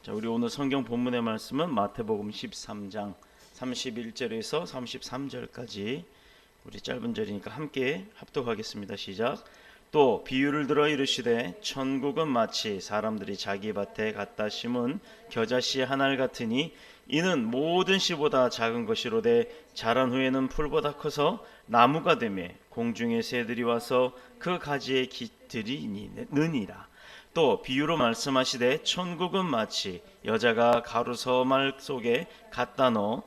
자, 우리 오늘 성경 본문의 말씀은 마태복음 13장 31절에서 33절까지 우리 짧은 절이니까 함께 합독하겠습니다. 시작. 또 비유를 들어 이르시되 천국은 마치 사람들이 자기 밭에 갖다 심은 겨자씨 한 알 같으니 이는 모든 씨보다 작은 것이로되 자란 후에는 풀보다 커서 나무가 되매 공중의 새들이 와서 그 가지에 깃들이느니라. 또 비유로 말씀하시되 천국은 마치 여자가 가루서말 속에 갖다 넣어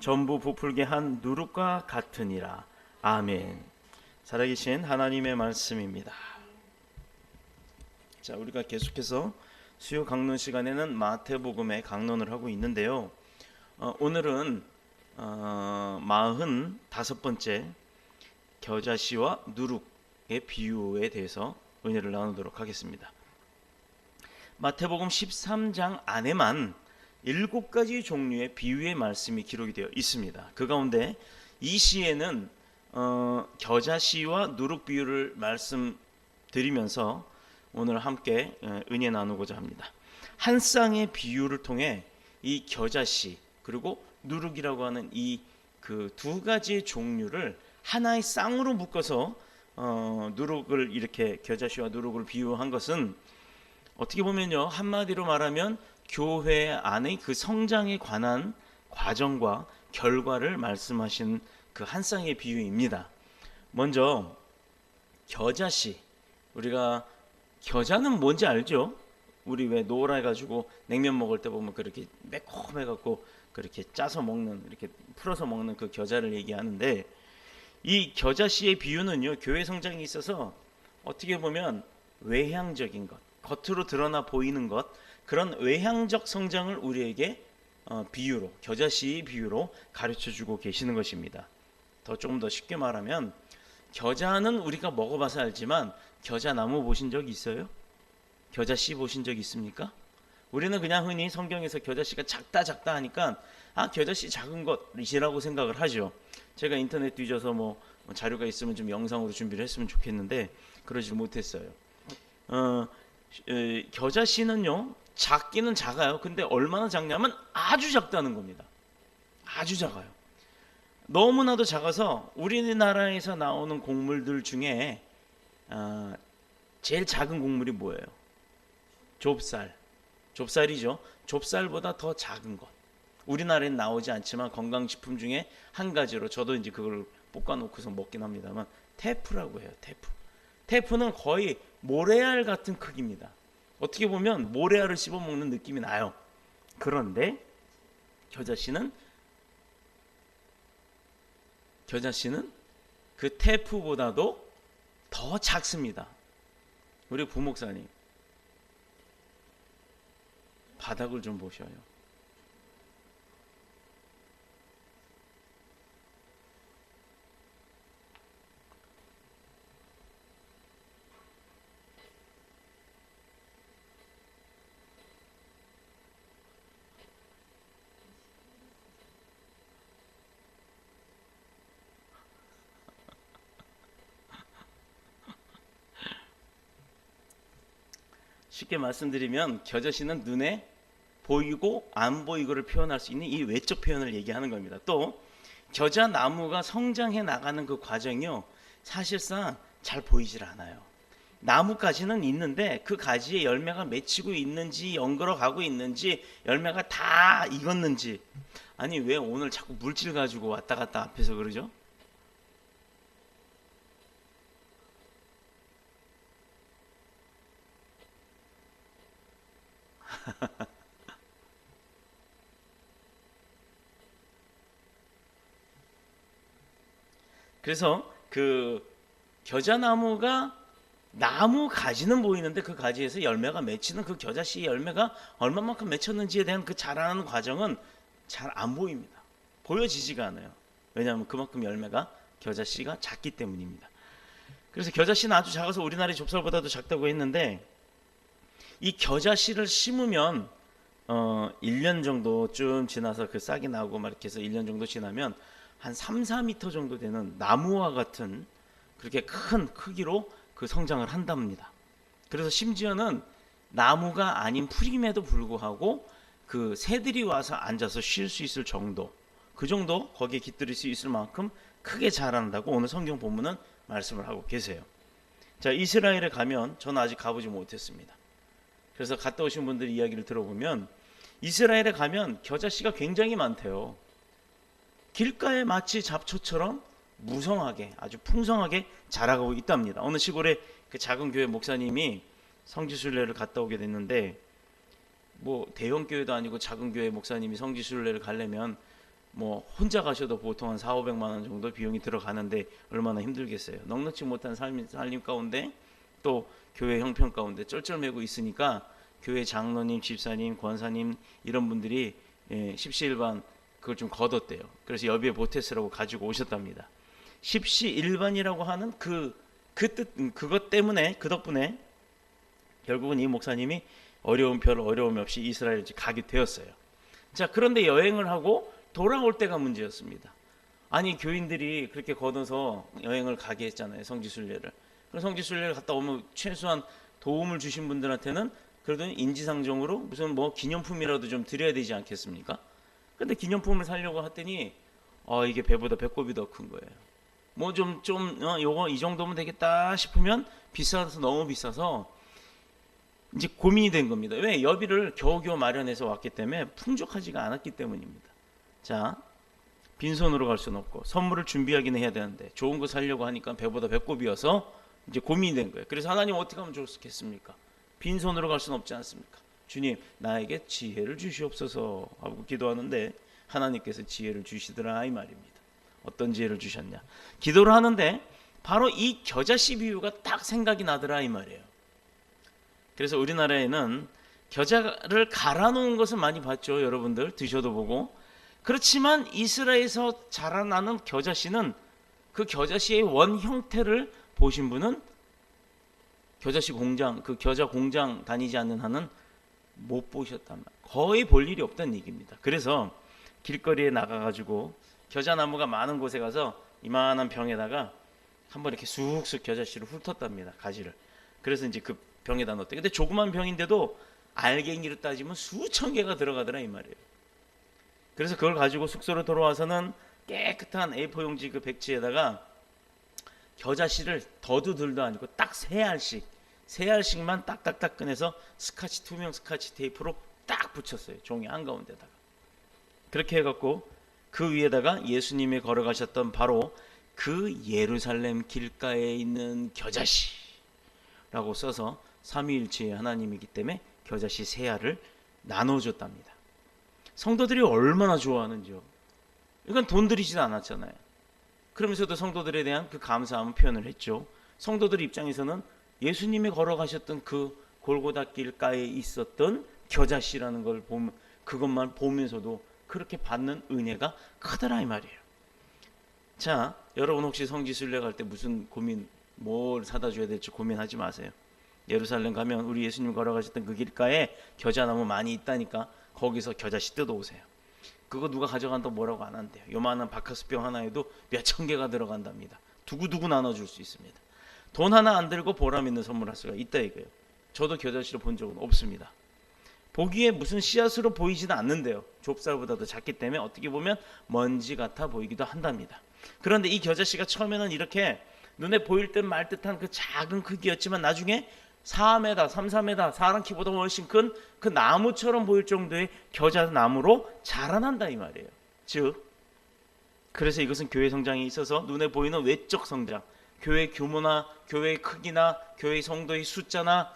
전부 부풀게 한 누룩과 같으니라. 아멘. 살아계신 하나님의 말씀입니다. 자, 우리가 계속해서 수요 강론 시간에는 마태복음의 강론을 하고 있는데요. 오늘은 45번째 겨자씨와 누룩의 비유에 대해서 은혜를 나누도록 하겠습니다. 마태복음 13장 안에만 7가지 종류의 비유의 말씀이 기록이 되어 있습니다. 그 가운데 이 시에는 겨자씨와 누룩 비유를 말씀드리면서 오늘 함께 은혜 나누고자 합니다. 한 쌍의 비유를 통해 이 겨자씨 그리고 누룩이라고 하는 이 그 두 가지의 종류를 하나의 쌍으로 묶어서 누룩을 이렇게 겨자씨와 누룩을 비유한 것은 어떻게 보면요, 한마디로 말하면 교회 안의 그 성장에 관한 과정과 결과를 말씀하신 그 한 쌍의 비유입니다. 먼저 겨자씨, 우리가 겨자는 뭔지 알죠? 우리 왜 노라 해가지고 냉면 먹을 때 보면 그렇게 매콤해갖고 그렇게 짜서 먹는, 이렇게 풀어서 먹는 그 겨자를 얘기하는데, 이 겨자씨의 비유는요, 교회 성장에 있어서 어떻게 보면 외향적인 것, 겉으로 드러나 보이는 것, 그런 외향적 성장을 우리에게 비유로, 겨자씨의 비유로 가르쳐주고 계시는 것입니다. 조금 더 쉽게 말하면 겨자는 우리가 먹어봐서 알지만 겨자나무 보신 적 있어요? 겨자씨 보신 적 있습니까? 우리는 그냥 흔히 성경에서 겨자씨가 작다 하니까 겨자씨 작은 것이라고 생각을 하죠. 제가 인터넷 뒤져서 뭐 자료가 있으면 좀 영상으로 준비를 했으면 좋겠는데 그러지 못했어요. 겨자씨는요, 작기는 작아요. 근데 얼마나 작냐면 아주 작다는 겁니다. 아주 작아요. 너무나도 작아서 우리나라에서 나오는 곡물들 중에 제일 작은 곡물이 뭐예요? 좁쌀이죠. 좁쌀보다 더 작은 것. 우리나라엔 나오지 않지만 건강식품 중에 한 가지로, 저도 이제 그걸 볶아놓고서 먹긴 합니다만, 테프라고 해요. 테프는 거의 모래알 같은 크기입니다. 어떻게 보면 모래알을 씹어먹는 느낌이 나요. 그런데 겨자씨는 그 테프보다도 더 작습니다. 우리 부목사님, 바닥을 좀 보셔요. 쉽게 말씀드리면 겨자씨는 눈에 보이고 안 보이고를 표현할 수 있는 이 외적 표현을 얘기하는 겁니다. 또 겨자나무가 성장해 나가는 그 과정이요, 사실상 잘 보이질 않아요. 나무까지는 있는데 그 가지에 열매가 맺히고 있는지, 연걸어 가고 있는지, 열매가 다 익었는지. 아니, 왜 오늘 자꾸 물질 가지고 왔다 갔다 앞에서 그러죠? 그래서 그 겨자나무가 나무 가지는 보이는데 그 가지에서 열매가 맺히는 그 겨자씨의 열매가 얼마만큼 맺혔는지에 대한 그 자라는 과정은 잘 안 보입니다. 보여지지가 않아요. 왜냐하면 그만큼 열매가, 겨자씨가 작기 때문입니다. 그래서 겨자씨는 아주 작아서 우리나라의 좁쌀보다도 작다고 했는데, 이 겨자씨를 심으면 1년 정도쯤 지나서 그 싹이 나고 막 이렇게 해서 1년 정도 지나면 한 3, 4m 정도 되는 나무와 같은 그렇게 큰 크기로 그 성장을 한답니다. 그래서 심지어는 나무가 아닌 풀임에도 불구하고 그 새들이 와서 앉아서 쉴 수 있을 정도, 그 정도 거기에 깃들일 수 있을 만큼 크게 자란다고 오늘 성경 본문은 말씀을 하고 계세요. 자, 이스라엘에 가면 저는 아직 가보지 못했습니다. 그래서 갔다 오신 분들 이야기를 들어보면 이스라엘에 가면 겨자씨가 굉장히 많대요. 길가에 마치 잡초처럼 무성하게 아주 풍성하게 자라고 있답니다. 어느 시골에 그 작은 교회 목사님이 성지순례를 갔다 오게 됐는데, 뭐 대형 교회도 아니고 작은 교회 목사님이 성지순례를 가려면 뭐 혼자 가셔도 보통 한 4,500만 원 정도 비용이 들어가는데 얼마나 힘들겠어요. 넉넉지 못한 살림 가운데 또 교회 형편 가운데 쩔쩔매고 있으니까 교회 장로님, 집사님, 권사님 이런 분들이 십시일반 그걸 좀 걷었대요. 그래서 여비에 보태스라고 가지고 오셨답니다. 십시일반이라고 하는 그것 때문에, 그 덕분에 결국은 이 목사님이 별 어려움 없이 이스라엘에 가게 되었어요. 자, 그런데 여행을 하고 돌아올 때가 문제였습니다. 아니, 교인들이 그렇게 걷어서 여행을 가게 했잖아요, 성지순례를. 그럼 성지순례를 갔다 오면 최소한 도움을 주신 분들한테는 그래도 인지상정으로 무슨 뭐 기념품이라도 좀 드려야 되지 않겠습니까? 근데 기념품을 사려고 했더니 이게 배보다 배꼽이 더 큰 거예요. 뭐 요거 이 정도면 되겠다 싶으면 너무 비싸서 이제 고민이 된 겁니다. 왜? 여비를 겨우겨우 마련해서 왔기 때문에 풍족하지가 않았기 때문입니다. 자, 빈손으로 갈 수는 없고 선물을 준비하기는 해야 되는데 좋은 거 사려고 하니까 배보다 배꼽이어서 이제 고민이 된 거예요. 그래서 하나님 어떻게 하면 좋겠습니까? 빈손으로 갈 수는 없지 않습니까? 주님, 나에게 지혜를 주시옵소서 하고 기도하는데 하나님께서 지혜를 주시더라 이 말입니다. 어떤 지혜를 주셨냐? 기도를 하는데 바로 이 겨자씨 비유가 딱 생각이 나더라 이 말이에요. 그래서 우리나라에는 겨자를 갈아 놓은 것을 많이 봤죠. 여러분들 드셔도 보고. 그렇지만 이스라엘에서 자라나는 겨자씨는 그 겨자씨의 원 형태를 보신 분은 겨자씨 공장, 그 겨자 공장 다니지 않는 한은 못 보셨단 말이에요. 거의 볼 일이 없다는 얘기입니다. 그래서 길거리에 나가가지고 겨자나무가 많은 곳에 가서 이만한 병에다가 한번 이렇게 쑥쑥 겨자씨를 훑었답니다. 가지를. 그래서 이제 그 병에다 넣었대. 근데 조그만 병인데도 알갱이로 따지면 수천 개가 들어가더라 이 말이에요. 그래서 그걸 가지고 숙소로 돌아와서는 깨끗한 A4 용지 그 백지에다가 겨자씨를 더도들도 아니고 딱 3알씩만 딱딱딱 꺼내서 투명 스카치 테이프로 딱 붙였어요. 종이 한가운데다가. 그렇게 해갖고 그 위에다가 예수님이 걸어가셨던 바로 그 예루살렘 길가에 있는 겨자씨라고 써서 삼위일체의 하나님이기 때문에 겨자씨 3알을 나눠줬답니다. 성도들이 얼마나 좋아하는지요. 이건 돈 들이지도 않았잖아요. 그러면서도 성도들에 대한 그 감사함을 표현을 했죠. 성도들 입장에서는 예수님이 걸어가셨던 그 골고다 길가에 있었던 겨자씨라는 걸 보면, 그것만 보면서도 그렇게 받는 은혜가 크더라 이 말이에요. 자, 여러분 혹시 성지순례 갈 때 무슨 뭘 사다 줘야 될지 고민하지 마세요. 예루살렘 가면 우리 예수님 걸어가셨던 그 길가에 겨자나무 많이 있다니까 거기서 겨자씨 뜯어오세요. 그거 누가 가져간다고 뭐라고 안 한대요. 요만한 바카스병 하나에도 몇천 개가 들어간답니다. 두고두고 나눠줄 수 있습니다. 돈 하나 안 들고 보람 있는 선물할 수가 있다 이거예요. 저도 겨자씨를 본 적은 없습니다. 보기에 무슨 씨앗으로 보이지는 않는데요. 좁쌀보다도 작기 때문에 어떻게 보면 먼지 같아 보이기도 한답니다. 그런데 이 겨자씨가 처음에는 이렇게 눈에 보일 듯 말 듯한 그 작은 크기였지만 나중에 4m, 3m, 사람 키보다 훨씬 큰 그 나무처럼 보일 정도의 겨자나무로 자라난다 이 말이에요. 즉, 그래서 이것은 교회 성장에 있어서 눈에 보이는 외적 성장, 교회 규모나 교회의 크기나 교회 성도의 숫자나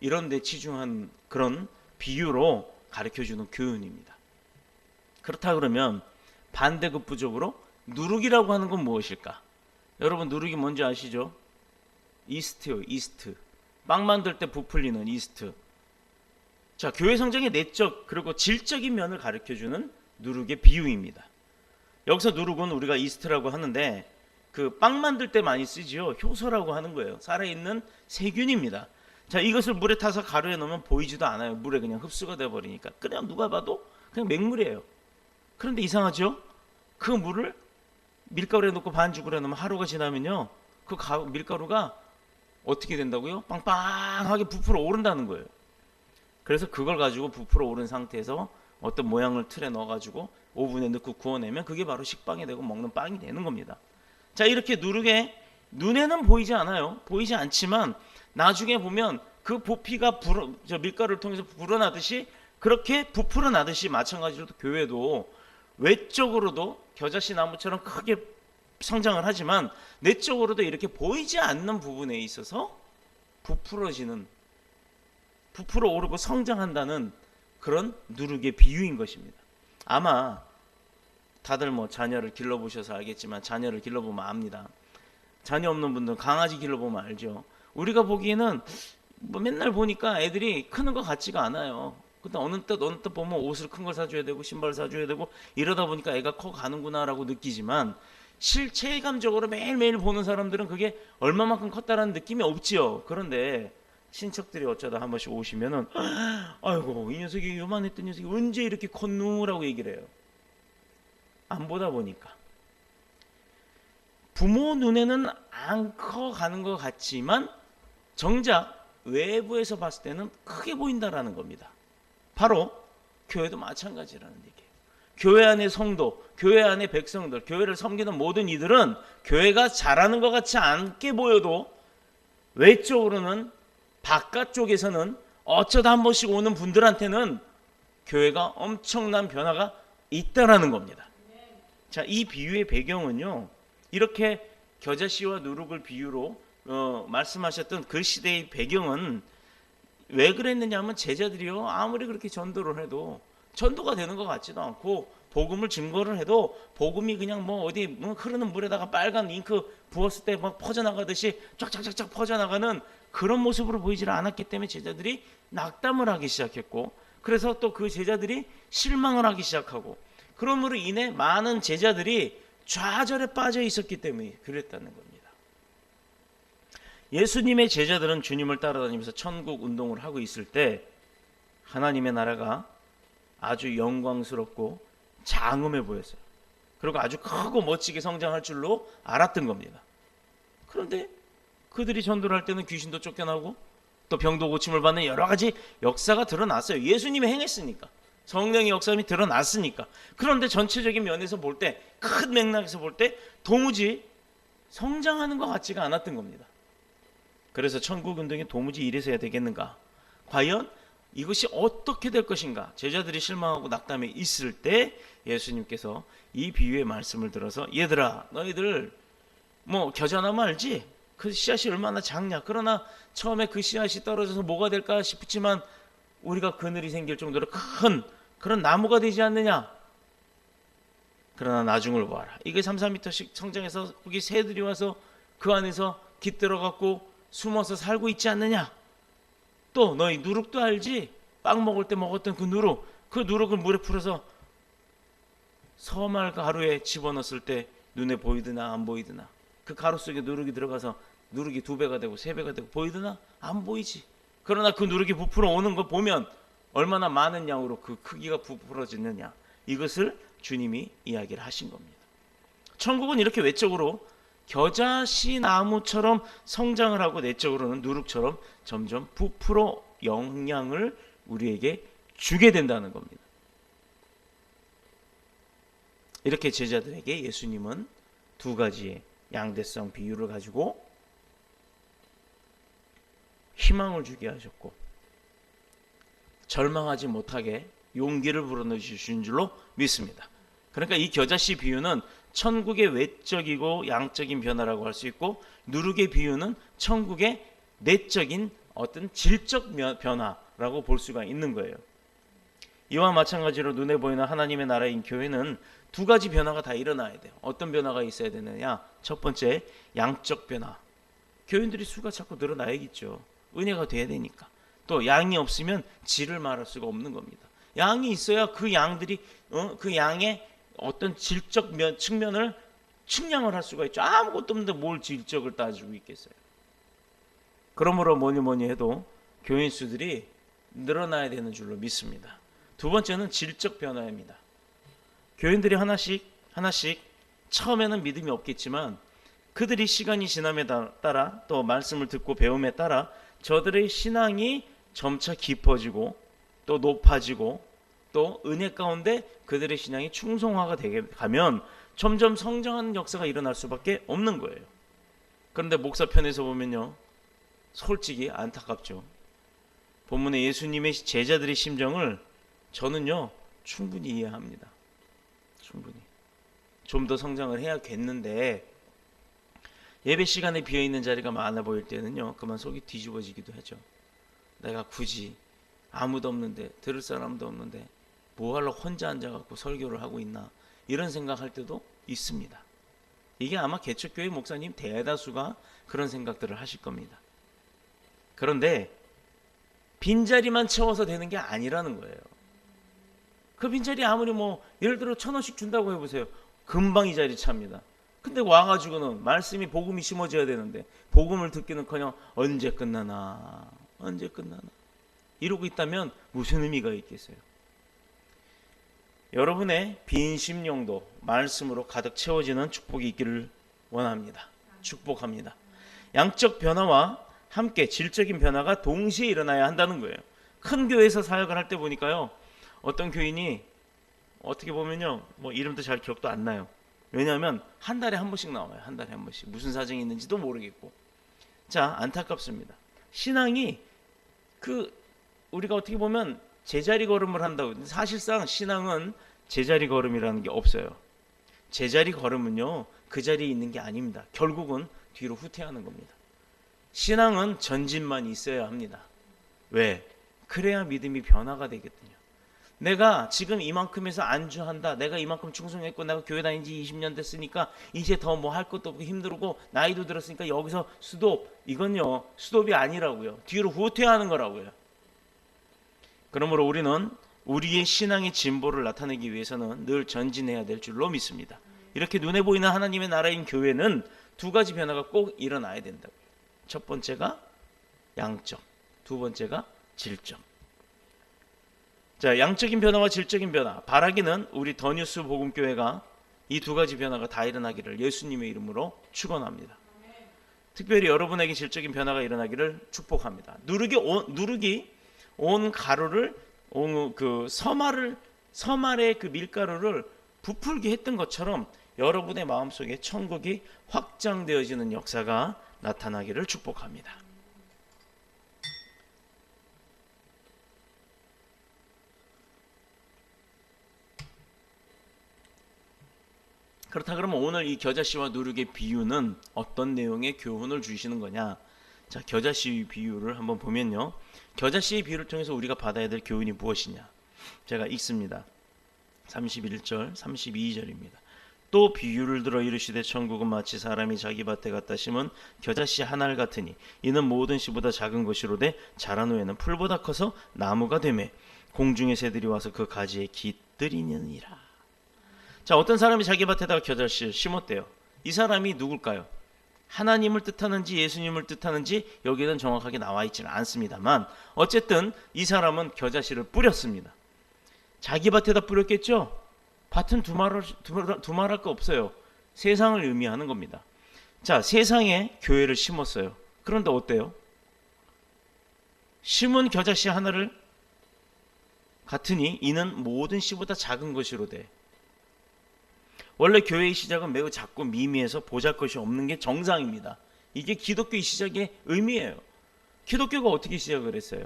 이런 데 치중한 그런 비유로 가르쳐주는 교훈입니다. 그렇다 그러면 반대급부적으로 누룩이라고 하는 건 무엇일까? 여러분 누룩이 뭔지 아시죠? 이스트요, 이스트. 빵 만들 때 부풀리는 이스트. 자, 교회 성장의 내적 그리고 질적인 면을 가르쳐주는 누룩의 비유입니다. 여기서 누룩은 우리가 이스트라고 하는데 그 빵 만들 때 많이 쓰지요. 효소라고 하는 거예요. 살아있는 세균입니다. 자, 이것을 물에 타서 가루에 넣으면 보이지도 않아요. 물에 그냥 흡수가 돼버리니까. 그냥 누가 봐도 그냥 맹물이에요. 그런데 이상하죠? 그 물을 밀가루에 넣고 반죽을 해놓으면 하루가 지나면요, 그 밀가루가 어떻게 된다고요? 빵빵하게 부풀어 오른다는 거예요. 그래서 그걸 가지고 부풀어 오른 상태에서 어떤 모양을 틀에 넣어가지고 오븐에 넣고 구워내면 그게 바로 식빵이 되고 먹는 빵이 되는 겁니다. 자, 이렇게 누르게 눈에는 보이지 않아요. 보이지 않지만 나중에 보면 그 부피가 밀가루를 통해서 불어나듯이 그렇게 부풀어 나듯이 마찬가지로 교회도 외적으로도 겨자씨 나무처럼 크게 성장을 하지만 내적으로도 이렇게 보이지 않는 부분에 있어서 부풀어 오르고 성장한다는 그런 누룩의 비유인 것입니다. 아마 다들 뭐 자녀를 길러보셔서 알겠지만 자녀를 길러보면 압니다. 자녀 없는 분들은 강아지 길러보면 알죠. 우리가 보기에는 뭐 맨날 보니까 애들이 크는 것 같지가 않아요. 근데 어느 때 보면 옷을 큰 걸 사줘야 되고 신발 사줘야 되고 이러다 보니까 애가 커가는구나라고 느끼지만 실체감적으로 매일매일 보는 사람들은 그게 얼마만큼 컸다라는 느낌이 없지요. 그런데 친척들이 어쩌다 한 번씩 오시면은 아이고 이 녀석이 요만했던 녀석이 언제 이렇게 컸누라고 얘기를 해요. 안 보다 보니까 부모 눈에는 안 커가는 것 같지만 정작 외부에서 봤을 때는 크게 보인다라는 겁니다. 바로 교회도 마찬가지라는 얘기예요. 교회 안의 성도, 교회 안의 백성들, 교회를 섬기는 모든 이들은 교회가 잘하는 것 같지 않게 보여도 외적으로는 바깥쪽에서는 어쩌다 한 번씩 오는 분들한테는 교회가 엄청난 변화가 있다라는 겁니다. 자, 이 비유의 배경은요, 이렇게 겨자씨와 누룩을 비유로 말씀하셨던 그 시대의 배경은 왜 그랬느냐 하면 제자들이요 아무리 그렇게 전도를 해도 전도가 되는 것 같지도 않고 복음을 증거를 해도 복음이 그냥 뭐 어디 흐르는 물에다가 빨간 잉크 부었을 때 막 퍼져나가듯이 쫙쫙쫙쫙 퍼져나가는 그런 모습으로 보이질 않았기 때문에 제자들이 낙담을 하기 시작했고, 그래서 또 그 제자들이 실망을 하기 시작하고, 그러므로 인해 많은 제자들이 좌절에 빠져 있었기 때문에 그랬다는 겁니다. 예수님의 제자들은 주님을 따라다니면서 천국 운동을 하고 있을 때 하나님의 나라가 아주 영광스럽고 장엄해 보였어요. 그리고 아주 크고 멋지게 성장할 줄로 알았던 겁니다. 그런데 그들이 전도를 할 때는 귀신도 쫓겨나고 또 병도 고침을 받는 여러 가지 역사가 드러났어요. 예수님이 행했으니까, 성령의 역사가 드러났으니까. 그런데 전체적인 면에서 볼 때, 큰 맥락에서 볼 때 도무지 성장하는 것 같지가 않았던 겁니다. 그래서 천국 운동이 도무지 이래서야 되겠는가? 과연 이것이 어떻게 될 것인가? 제자들이 실망하고 낙담해 있을 때 예수님께서 이 비유의 말씀을 들어서, 얘들아 너희들 뭐 겨자나무 알지? 그 씨앗이 얼마나 작냐? 그러나 처음에 그 씨앗이 떨어져서 뭐가 될까 싶지만 우리가 그늘이 생길 정도로 큰 그런 나무가 되지 않느냐? 그러나 나중을 보아라. 이게 3-4m씩 성장해서 거기 새들이 와서 그 안에서 깃들어갖고 숨어서 살고 있지 않느냐? 또 너희 누룩도 알지? 빵 먹을 때 먹었던 그 누룩, 그 누룩을 물에 풀어서 서말 가루에 집어넣었을 때 눈에 보이드나 안 보이드나? 그 가루 속에 누룩이 들어가서 누룩이 2배가 되고 3배가 되고 보이드나? 안 보이지. 그러나 그 누룩이 부풀어 오는 거 보면 얼마나 많은 양으로 그 크기가 부풀어지느냐, 이것을 주님이 이야기를 하신 겁니다. 천국은 이렇게 외적으로 겨자씨 나무처럼 성장을 하고 내적으로는 누룩처럼 점점 부풀어 영향을 우리에게 주게 된다는 겁니다. 이렇게 제자들에게 예수님은 2가지의 양대성 비유를 가지고 희망을 주게 하셨고 절망하지 못하게 용기를 불어넣으신 줄로 믿습니다. 그러니까 이 겨자씨 비유는 천국의 외적이고 양적인 변화라고 할 수 있고, 누룩의 비유는 천국의 내적인 어떤 질적 변화라고 볼 수가 있는 거예요. 이와 마찬가지로 눈에 보이는 하나님의 나라인 교회는 2가지 변화가 다 일어나야 돼요. 어떤 변화가 있어야 되느냐? 첫 번째, 양적 변화. 교인들이 수가 자꾸 늘어나야겠죠. 은혜가 돼야 되니까. 또 양이 없으면 질을 말할 수가 없는 겁니다. 양이 있어야 그 양들이 그 양의 어떤 질적 측면을 측량을 할 수가 있죠. 아무것도 없는데 뭘 질적을 따지고 있겠어요. 그러므로 뭐니 해도 교인 수들이 늘어나야 되는 줄로 믿습니다. 2번째는 질적 변화입니다. 교인들이 하나씩 처음에는 믿음이 없겠지만 그들이 시간이 지남에 따라 또 말씀을 듣고 배움에 따라 저들의 신앙이 점차 깊어지고 또 높아지고 또 은혜 가운데 그들의 신앙이 충성화가 되게 가면 점점 성장하는 역사가 일어날 수밖에 없는 거예요. 그런데 목사 편에서 보면요, 솔직히 안타깝죠. 본문의 예수님의 제자들의 심정을 저는요 충분히 이해합니다. 충분히 좀 더 성장을 해야겠는데 예배 시간에 비어있는 자리가 많아 보일 때는요 그만 속이 뒤집어지기도 하죠. 내가 굳이 아무도 없는데, 들을 사람도 없는데 뭐하러 혼자 앉아갖고 설교를 하고 있나, 이런 생각할 때도 있습니다. 이게 아마 개척교회 목사님 대다수가 그런 생각들을 하실 겁니다. 그런데 빈자리만 채워서 되는 게 아니라는 거예요. 그 빈자리 아무리 예를 들어 1,000원씩 준다고 해보세요. 금방 이 자리 찹니다. 근데 와가지고는 말씀이, 복음이 심어져야 되는데 복음을 듣기는커녕 언제 끝나나 이러고 있다면 무슨 의미가 있겠어요? 여러분의 빈 심령도 말씀으로 가득 채워지는 축복이 있기를 원합니다. 축복합니다. 양적 변화와 함께 질적인 변화가 동시에 일어나야 한다는 거예요. 큰 교회에서 사역을 할 때 보니까요, 어떤 교인이 어떻게 보면요 이름도 잘 기억도 안 나요. 왜냐하면 한 달에 한 번씩 나와요. 한 달에 한 번씩. 무슨 사정이 있는지도 모르겠고. 자, 안타깝습니다. 신앙이 우리가 어떻게 보면 제자리 걸음을 한다고. 사실상 신앙은 제자리 걸음이라는 게 없어요. 제자리 걸음은요 그 자리에 있는 게 아닙니다. 결국은 뒤로 후퇴하는 겁니다. 신앙은 전진만 있어야 합니다. 왜? 그래야 믿음이 변화가 되거든요. 내가 지금 이만큼에서 안주한다, 내가 이만큼 충성했고 내가 교회 다닌 지 20년 됐으니까 이제 더 할 것도 없고 힘들고 나이도 들었으니까 여기서 스톱, 이건요 스톱이 아니라고요. 뒤로 후퇴하는 거라고요. 그러므로 우리는 우리의 신앙의 진보를 나타내기 위해서는 늘 전진해야 될 줄로 믿습니다. 이렇게 눈에 보이는 하나님의 나라인 교회는 두 가지 변화가 꼭 일어나야 된다고요. 첫 번째가 양적, 두 번째가 질적. 자, 양적인 변화와 질적인 변화, 바라기는 우리 더뉴스 복음교회가 이 두 가지 변화가 다 일어나기를 예수님의 이름으로 축원합니다. 특별히 여러분에게 질적인 변화가 일어나기를 축복합니다. 누룩이 온 가루를, 그 서말의 그 밀가루를 부풀게 했던 것처럼 여러분의 마음속에 천국이 확장되어지는 역사가 나타나기를 축복합니다. 그렇다 그러면 오늘 이 겨자씨와 누룩의 비유는 어떤 내용의 교훈을 주시는 거냐? 자, 겨자씨 비유를 한번 보면요, 겨자씨의 비유를 통해서 우리가 받아야 될 교훈이 무엇이냐? 제가 읽습니다. 31절 32절입니다. 또 비유를 들어 이르시되 천국은 마치 사람이 자기 밭에 갖다 심은 겨자씨 한 알 같으니 이는 모든 씨보다 작은 것이로되 자란 후에는 풀보다 커서 나무가 되매 공중의 새들이 와서 그 가지에 깃들이느니라. 자, 어떤 사람이 자기 밭에다가 겨자씨를 심었대요. 이 사람이 누굴까요? 하나님을 뜻하는지 예수님을 뜻하는지 여기에는 정확하게 나와 있지는 않습니다만 어쨌든 이 사람은 겨자씨를 뿌렸습니다. 자기 밭에다 뿌렸겠죠? 밭은 두말할 거 없어요. 세상을 의미하는 겁니다. 자, 세상에 교회를 심었어요. 그런데 어때요? 심은 겨자씨 하나를 같으니 이는 모든 씨보다 작은 것이로되. 원래 교회의 시작은 매우 작고 미미해서 보잘것이 없는 게 정상입니다. 이게 기독교의 시작의 의미예요. 기독교가 어떻게 시작을 했어요?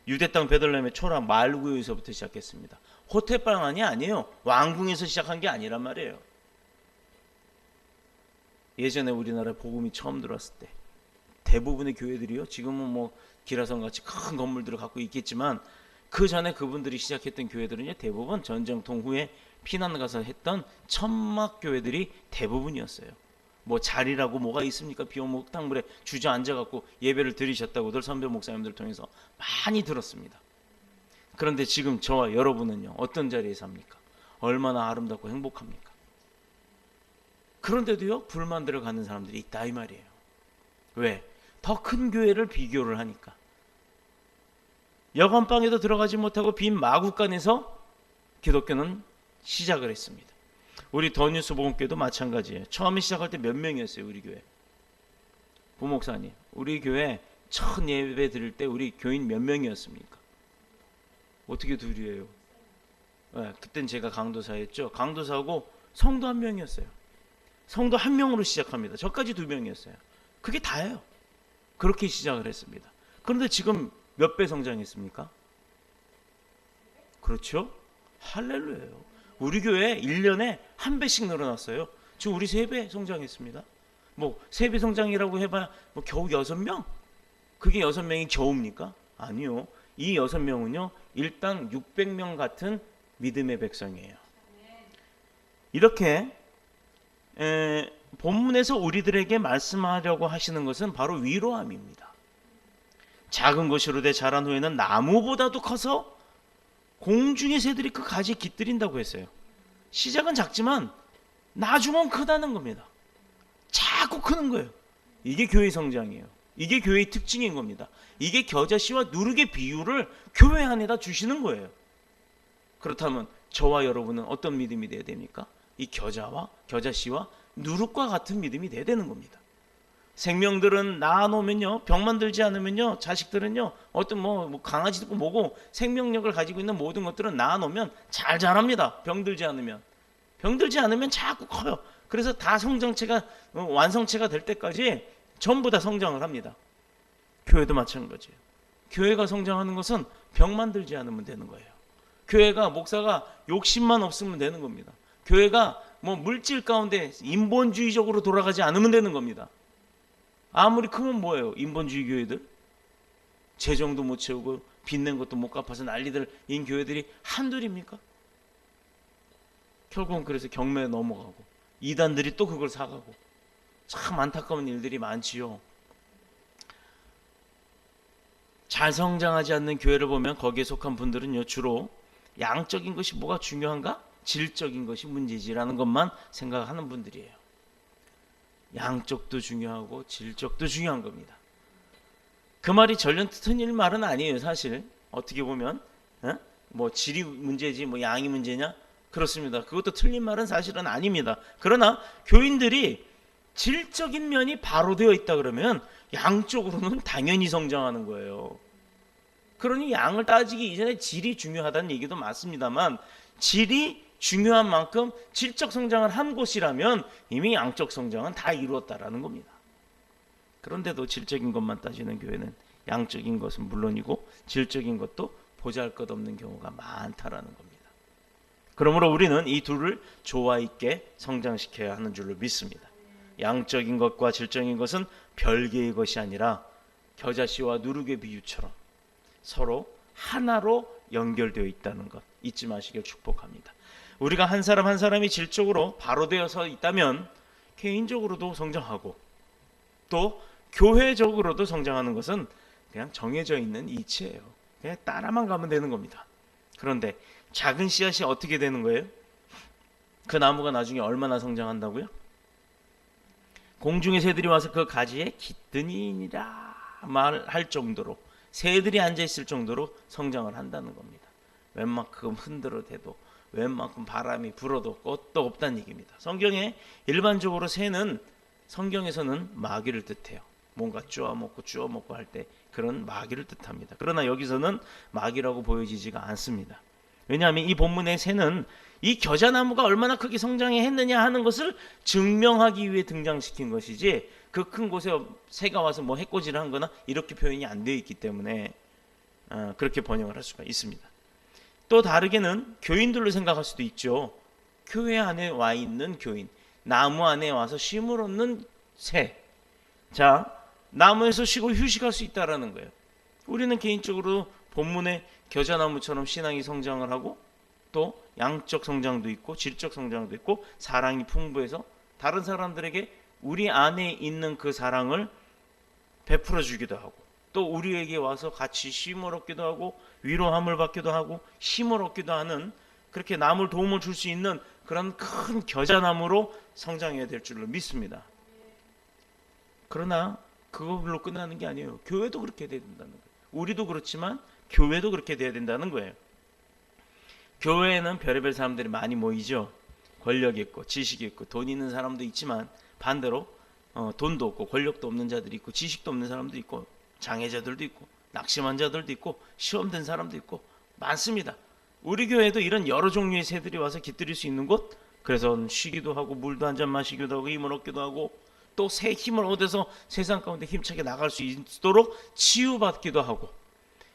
유대 땅 베들레헴의 초라 말구유에서부터 시작했습니다. 호텔방안이 아니에요. 왕궁에서 시작한 게 아니란 말이에요. 예전에 우리나라에 복음이 처음 들어왔을 때 대부분의 교회들이요, 지금은 기라성 같이 큰 건물들을 갖고 있겠지만 그 전에 그분들이 시작했던 교회들은요, 대부분 전쟁통 후에 피난 가서 했던 천막 교회들이 대부분이었어요. 자리라고 뭐가 있습니까? 비오면 흙탕물에 주저앉아갖고 예배를 드리셨다고들 선배 목사님들 통해서 많이 들었습니다. 그런데 지금 저와 여러분은요, 어떤 자리에 삽니까? 얼마나 아름답고 행복합니까? 그런데도요, 불만들어 가는 사람들이 있다 이 말이에요. 왜? 더 큰 교회를 비교를 하니까. 여관방에도 들어가지 못하고 빈 마구간에서 기독교는 시작을 했습니다. 우리 더뉴스 복음교회도 마찬가지예요. 처음에 시작할 때 몇 명이었어요, 우리 교회? 부목사님, 우리 교회 첫 예배 드릴 때 우리 교인 몇 명이었습니까? 어떻게 둘이에요? 네, 그땐 제가 강도사였죠. 강도사고 성도 한 명이었어요. 성도 한 명으로 시작합니다. 저까지 두 명이었어요. 그게 다예요. 그렇게 시작을 했습니다. 그런데 지금 몇 배 성장했습니까? 그렇죠? 할렐루야요. 우리 교회 1년에 한 배씩 늘어났어요. 지금 우리 3배 성장했습니다. 뭐 3배 성장이라고 해봐야 뭐 겨우 6명? 그게 6명이 겨우입니까? 아니요. 이 6명은요 일당 600명 같은 믿음의 백성이에요. 이렇게 본문에서 우리들에게 말씀하려고 하시는 것은 바로 위로함입니다. 작은 것으로 돼 자란 후에는 나무보다도 커서 공중의 새들이 그 가지에 깃들인다고 했어요. 시작은 작지만 나중은 크다는 겁니다. 자꾸 크는 거예요. 이게 교회 성장이에요. 이게 교회의 특징인 겁니다. 이게 겨자씨와 누룩의 비유를 교회 안에다 주시는 거예요. 그렇다면 저와 여러분은 어떤 믿음이 돼야 됩니까? 이 겨자씨와 누룩과 같은 믿음이 돼야 되는 겁니다. 생명들은 낳아놓으면요 병만 들지 않으면요 자식들은요 어떤 뭐 강아지도 뭐고 생명력을 가지고 있는 모든 것들은 낳아놓으면 잘 자랍니다. 병들지 않으면 자꾸 커요. 그래서 다 성장체가 완성체가 될 때까지 전부 다 성장을 합니다. 교회도 마찬가지예요. 교회가 성장하는 것은 병만 들지 않으면 되는 거예요. 교회가 목사가 욕심만 없으면 되는 겁니다. 교회가 뭐 물질 가운데 인본주의적으로 돌아가지 않으면 되는 겁니다. 아무리 크면 뭐예요? 인본주의 교회들 재정도 못 채우고 빚낸 것도 못 갚아서 난리들인 교회들이 한둘입니까? 결국은 그래서 경매에 넘어가고 이단들이 또 그걸 사가고 참 안타까운 일들이 많지요. 잘 성장하지 않는 교회를 보면 거기에 속한 분들은요 주로 양적인 것이 뭐가 중요한가? 질적인 것이 문제지라는 것만 생각하는 분들이에요. 양적도 중요하고 질적도 중요한 겁니다. 그 말이 전혀 틀린 말은 아니에요. 사실 어떻게 보면 뭐 질이 문제지 뭐 양이 문제냐? 그렇습니다. 그것도 틀린 말은 사실은 아닙니다. 그러나 교인들이 질적인 면이 바로 되어 있다 그러면 양적으로는 당연히 성장하는 거예요. 그러니 양을 따지기 이전에 질이 중요하다는 얘기도 맞습니다만 질이 중요한 만큼 질적 성장을 한 곳이라면 이미 양적 성장은 다 이루었다라는 겁니다. 그런데도 질적인 것만 따지는 교회는 양적인 것은 물론이고 질적인 것도 보잘것없는 경우가 많다라는 겁니다. 그러므로 우리는 이 둘을 조화 있게 성장시켜야 하는 줄로 믿습니다. 양적인 것과 질적인 것은 별개의 것이 아니라 겨자씨와 누룩의 비유처럼 서로 하나로 연결되어 있다는 것 잊지 마시길 축복합니다. 우리가 한 사람 한 사람이 질적으로 바로 되어서 있다면 개인적으로도 성장하고 또 교회적으로도 성장하는 것은 그냥 정해져 있는 이치예요. 그냥 따라만 가면 되는 겁니다. 그런데 작은 씨앗이 어떻게 되는 거예요? 그 나무가 나중에 얼마나 성장한다고요? 공중의 새들이 와서 그 가지에 깃드니라 말할 정도로 새들이 앉아있을 정도로 성장을 한다는 겁니다. 웬만큼 흔들어대도 웬만큼 바람이 불어도 끝도 없다는 얘기입니다. 성경에 일반적으로 새는 성경에서는 마귀를 뜻해요. 뭔가 쪼아먹고 할 때 그런 마귀를 뜻합니다. 그러나 여기서는 마귀라고 보여지지가 않습니다. 왜냐하면 이 본문의 새는 이 겨자나무가 얼마나 크게 성장했느냐 하는 것을 증명하기 위해 등장시킨 것이지 그 큰 곳에 새가 와서 뭐 해코지를 한 거나 이렇게 표현이 안 되어 있기 때문에 그렇게 번역을 할 수가 있습니다. 또 다르게는 교인들로 생각할 수도 있죠. 교회 안에 와 있는 교인, 나무 안에 와서 쉼을 얻는 새. 자, 나무에서 쉬고 휴식할 수 있다라는 거예요. 우리는 개인적으로 본문의 겨자나무처럼 신앙이 성장을 하고 또 양적 성장도 있고 질적 성장도 있고 사랑이 풍부해서 다른 사람들에게 우리 안에 있는 그 사랑을 베풀어 주기도 하고 또 우리에게 와서 같이 쉼을 얻기도 하고 위로함을 받기도 하고 힘을 얻기도 하는 그렇게 남을 도움을 줄 수 있는 그런 큰 겨자나무로 성장해야 될 줄로 믿습니다. 그러나 그걸로 끝나는 게 아니에요. 교회도 그렇게 돼야 된다는 거예요. 우리도 그렇지만 교회도 그렇게 돼야 된다는 거예요. 교회에는 별의별 사람들이 많이 모이죠. 권력 있고 지식 있고 돈 있는 사람도 있지만 반대로 돈도 없고 권력도 없는 자들이 있고 지식도 없는 사람도 있고 장애자들도 있고 낙심한 자들도 있고 시험된 사람도 있고 많습니다. 우리 교회도 이런 여러 종류의 새들이 와서 깃들일 수 있는 곳, 그래서 쉬기도 하고 물도 한 잔 마시기도 하고 힘을 얻기도 하고 또 새 힘을 얻어서 세상 가운데 힘차게 나갈 수 있도록 치유받기도 하고,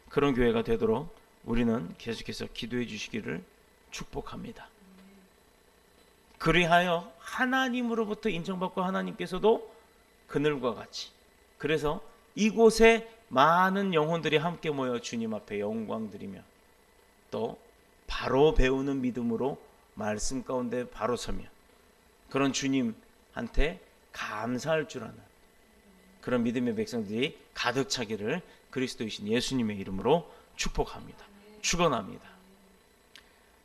그런 교회가 되도록 우리는 계속해서 기도해 주시기를 축복합니다. 그리하여 하나님으로부터 인정받고 하나님께서도 그늘과 같이, 그래서 이곳에 많은 영혼들이 함께 모여 주님 앞에 영광 드리며 또 바로 배우는 믿음으로 말씀 가운데 바로 서며 그런 주님한테 감사할 줄 아는 그런 믿음의 백성들이 가득 차기를 그리스도이신 예수님의 이름으로 축복합니다. 축원합니다.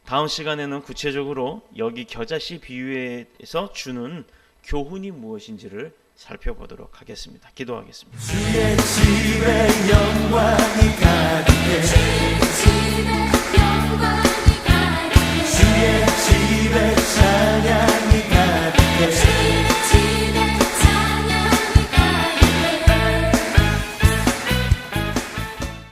다음 시간에는 구체적으로 여기 겨자씨 비유에서 주는 교훈이 무엇인지를 살펴보도록 하겠습니다. 기도하겠습니다. 주의 집에